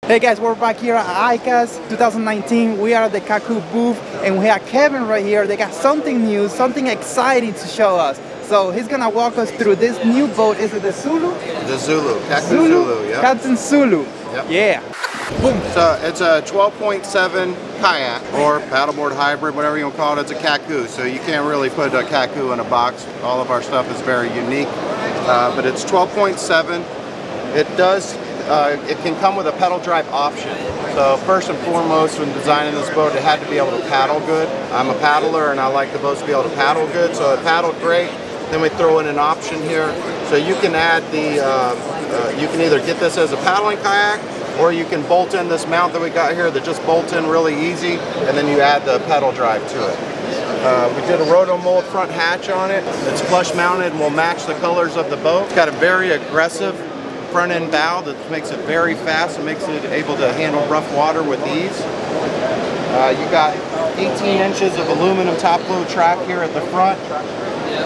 Hey guys, we're back here at iCast 2019. We are at the Kaku booth and we have Kevin right here. They got something new, something exciting to show us. So he's gonna walk us through this new boat. Is it the Zulu? The Zulu, Kaku Zulu, yeah. Captain Zulu, yep. Yeah. Boom. So it's a 12.7 kayak or paddleboard hybrid, whatever you want to call it. It's a Kaku, so you can't really put a Kaku in a box. All of our stuff is very unique, but it's 12.7. It can come with a pedal drive option. So first and foremost, when designing this boat, it had to be able to paddle good. I'm a paddler and I like the boats to be able to paddle good, so it paddled great. Then we throw in an option here, so you can add you can either get this as a paddling kayak, or you can bolt in this mount that we got here that just bolts in really easy, and then you add the pedal drive to it. We did a roto-mold front hatch on it. It's flush mounted and will match the colors of the boat. It's got a very aggressive front end bow that makes it very fast and makes it able to handle rough water with ease. You got 18 inches of aluminum top load track here at the front,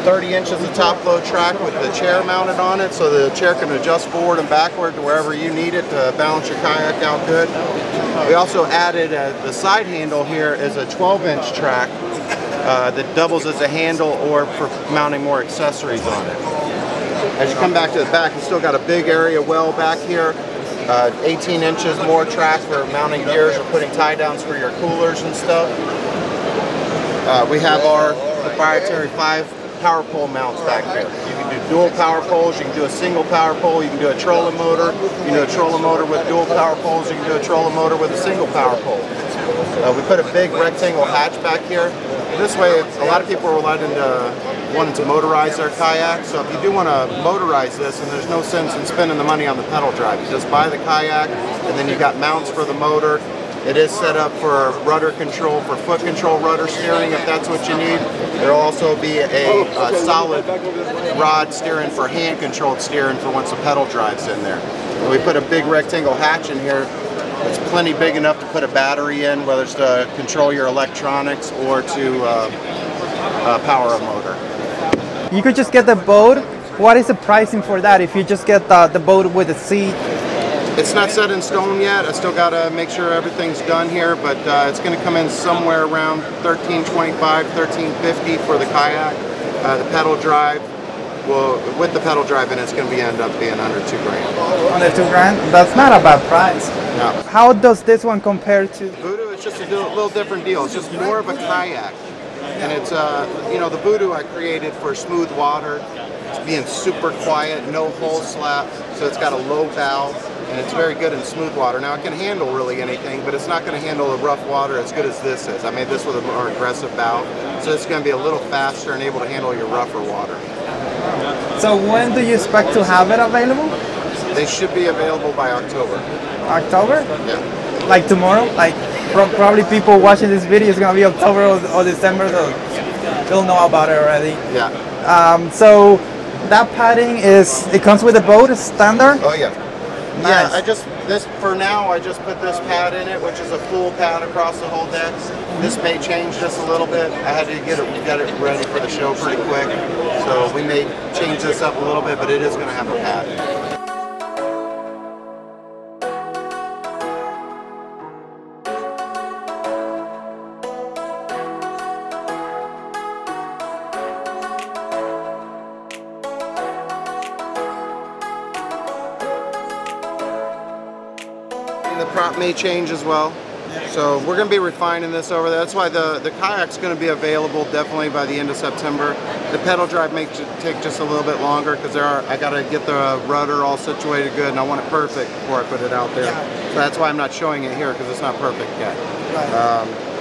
30 inches of top load track with the chair mounted on it, so the chair can adjust forward and backward to wherever you need it to balance your kayak out good. We also added the side handle here is a 12-inch track that doubles as a handle or for mounting more accessories on it. As you come back to the back, you still got a big area well back here. 18 inches more track for mounting gears or putting tie downs for your coolers and stuff. We have our proprietary 5 power pole mounts back here. You can do dual power poles, you can do a single power pole, you can do a trolling motor, you can do a trolling motor with dual power poles, you can do a trolling motor with a single power pole. We put a big rectangle hatch back here. This way, a lot of people are wanting to motorize their kayak, so if you do want to motorize this, and there's no sense in spending the money on the pedal drive, you just buy the kayak, and then you got mounts for the motor. It is set up for rudder control, for foot control rudder steering if that's what you need. There'll also be a solid rod steering for hand controlled steering for once the pedal drive's in there. And we put a big rectangle hatch in here. It's plenty big enough to put a battery in, whether it's to control your electronics or to power a motor. You could just get the boat. What is the pricing for that if you just get the boat with the seat? It's not set in stone yet. I still got to make sure everything's done here, but it's going to come in somewhere around $13.25, $13.50 for the kayak. The pedal drive, well, with the pedal drive in, it's going to end up being under $2 grand. Under $2 grand? That's not a bad price. No. How does this one compare to? Voodoo, it's just a little different deal. It's just more of a kayak, and it's you know, the Voodoo I created for smooth water. It's being super quiet, no hull slap, so it's got a low bow. And it's very good in smooth water. Now it can handle really anything, but it's not going to handle the rough water as good as this is. I made this with a more aggressive bow, so it's going to be a little faster and able to handle your rougher water. So when do you expect to have it available? They should be available by October. October? Yeah. Like tomorrow? Like probably people watching this video is going to be October or December, so they'll know about it already. Yeah. So that padding it comes with the boat, it's standard? Oh yeah. Nice. Yeah, for now I just put this pad in it, which is a full pad across the whole deck. This may change just a little bit. I had to get it ready for the show pretty quick, so we may change this up a little bit, but it is going to have a pad. The prop may change as well, so we're going to be refining this over there. That's why the kayak's going to be available definitely by the end of September. The pedal drive may take just a little bit longer because I got to get the rudder all situated good, and I want it perfect before I put it out there. So that's why I'm not showing it here, because it's not perfect yet.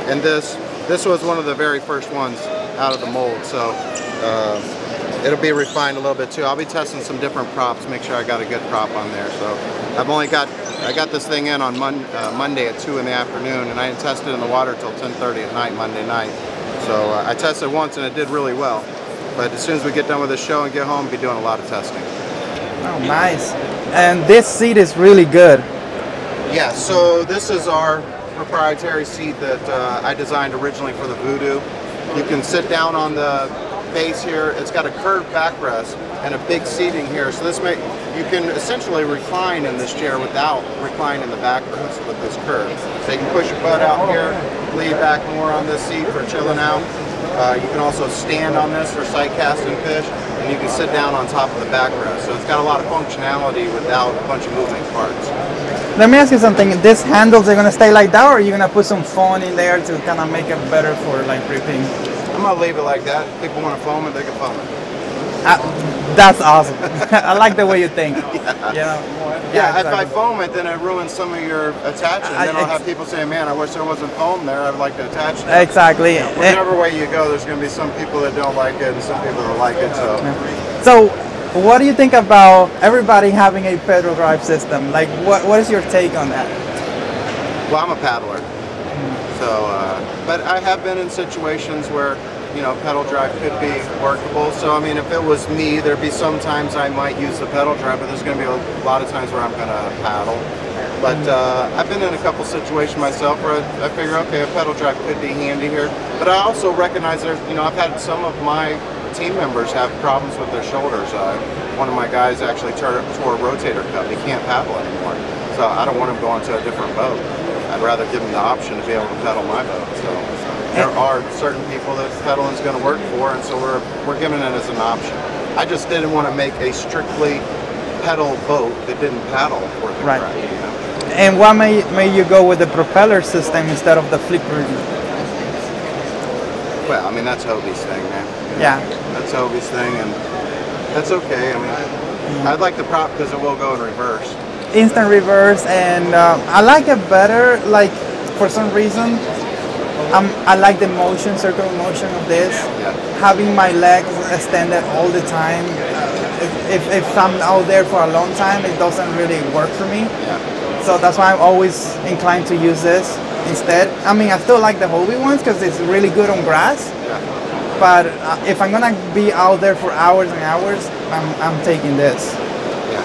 And this was one of the very first ones out of the mold, so it'll be refined a little bit too. I'll be testing some different props, make sure I got a good prop on there. So I got this thing in on Monday at 2 in the afternoon, and I didn't test it in the water till 10:30 at night, Monday night. So I tested once and it did really well. But as soon as we get done with the show and get home, we'll be doing a lot of testing. Oh, nice. And this seat is really good. Yeah, so this is our proprietary seat that I designed originally for the Voodoo. You can sit down on the base here. It's got a curved backrest and a big seating here, so this you can essentially recline in this chair without reclining the backrest with this curve. So you can push your butt out here, lean back more on this seat for chilling out. You can also stand on this for sight casting fish, and you can sit down on top of the backrest. So it's got a lot of functionality without a bunch of moving parts. Let me ask you something. These handles are gonna stay like that, or are you gonna put some foam in there to kind of make it better for like gripping? I'm gonna leave it like that. If people want to foam it, they can foam it. That's awesome. I like the way you think. Yeah, if I foam it, then it ruins some of your attachment. Then I'll have people saying, man, I wish there wasn't foam there. I'd like to attach it. Exactly. Whichever way you go, there's going to be some people that don't like it and some people that like it. So what do you think about everybody having a pedal drive system? Like, what is your take on that? Well, I'm a paddler. So, but I have been in situations where, you know, pedal drive could be workable. So, I mean, if it was me, there'd be some times I might use the pedal drive, but there's going to be a lot of times where I'm going to paddle. But I've been in a couple situations myself where I figure, okay, a pedal drive could be handy here. But I also recognize there's, you know, I've had some of my team members have problems with their shoulders. One of my guys actually tore a rotator cuff. He can't paddle anymore. So I don't want him going to a different boat. I'd rather give him the option to be able to pedal my boat. So there are certain people that pedaling is going to work for, and so we're giving it as an option. I just didn't want to make a strictly pedal boat that didn't paddle worth the crap, you know? And why may you go with the propeller system instead of the flipper? Well, I mean, that's Hobie's thing, man. You know? Yeah. That's Hobie's thing, and that's okay. I mean, I'd like the prop because it will go in reverse. Instant reverse, and I like it better, like, for some reason. I like the motion, circular motion of this. Yeah. Having my legs extended all the time. If I'm out there for a long time, it doesn't really work for me. Yeah. So that's why I'm always inclined to use this instead. I mean, I still like the Hobie ones because it's really good on grass. Yeah. But if I'm gonna be out there for hours and hours, I'm taking this. Yeah.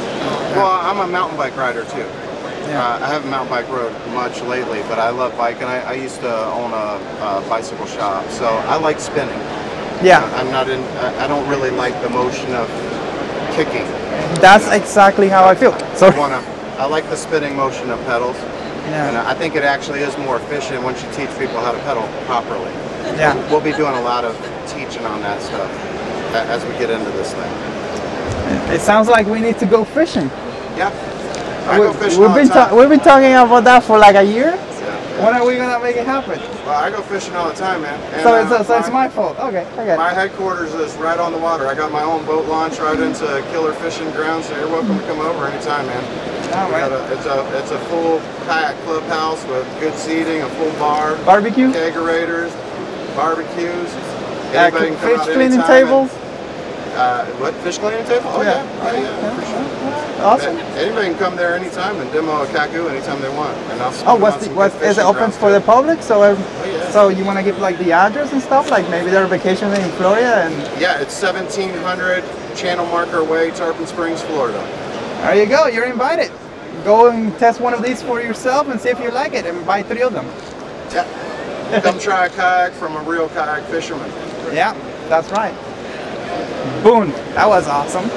Well, I'm a mountain bike rider too. Yeah. I haven't mountain bike rode much lately, but I love biking. I used to own a bicycle shop, so I like spinning. Yeah. I don't really like the motion of kicking. That's exactly how I feel. So I like the spinning motion of pedals. Yeah. And I think it actually is more efficient once you teach people how to pedal properly. Yeah. We'll be doing a lot of teaching on that stuff as we get into this thing. It sounds like we need to go fishing. Yeah. I go fishing all the time. We've been talking about that for like a year. Yeah. When are we gonna make it happen? Well, I go fishing all the time, man. And, so it's my fault. Okay, I get it. My headquarters is right on the water. I got my own boat launch right into Killer Fishing Ground, so you're welcome to come over anytime, man. All right. It's a full kayak clubhouse with good seating, a full bar, Barbecue, kegerators, barbecues. Anybody can come fish out cleaning anytime. tables. What, fish cleaning table? Oh yeah, for sure. Awesome. Anybody can come there anytime and demo a Kaku anytime they want. And I'll is it open for the public? So yeah. So you want to give like the address and stuff, like maybe they're vacationing in Florida and. Yeah, it's 1700 Channel Marker Way, Tarpon Springs, Florida. There you go. You're invited. Go and test one of these for yourself and see if you like it, and buy 3 of them. Yeah. Come try a kayak from a real kayak fisherman. Yeah, that's right. Boom. That was awesome.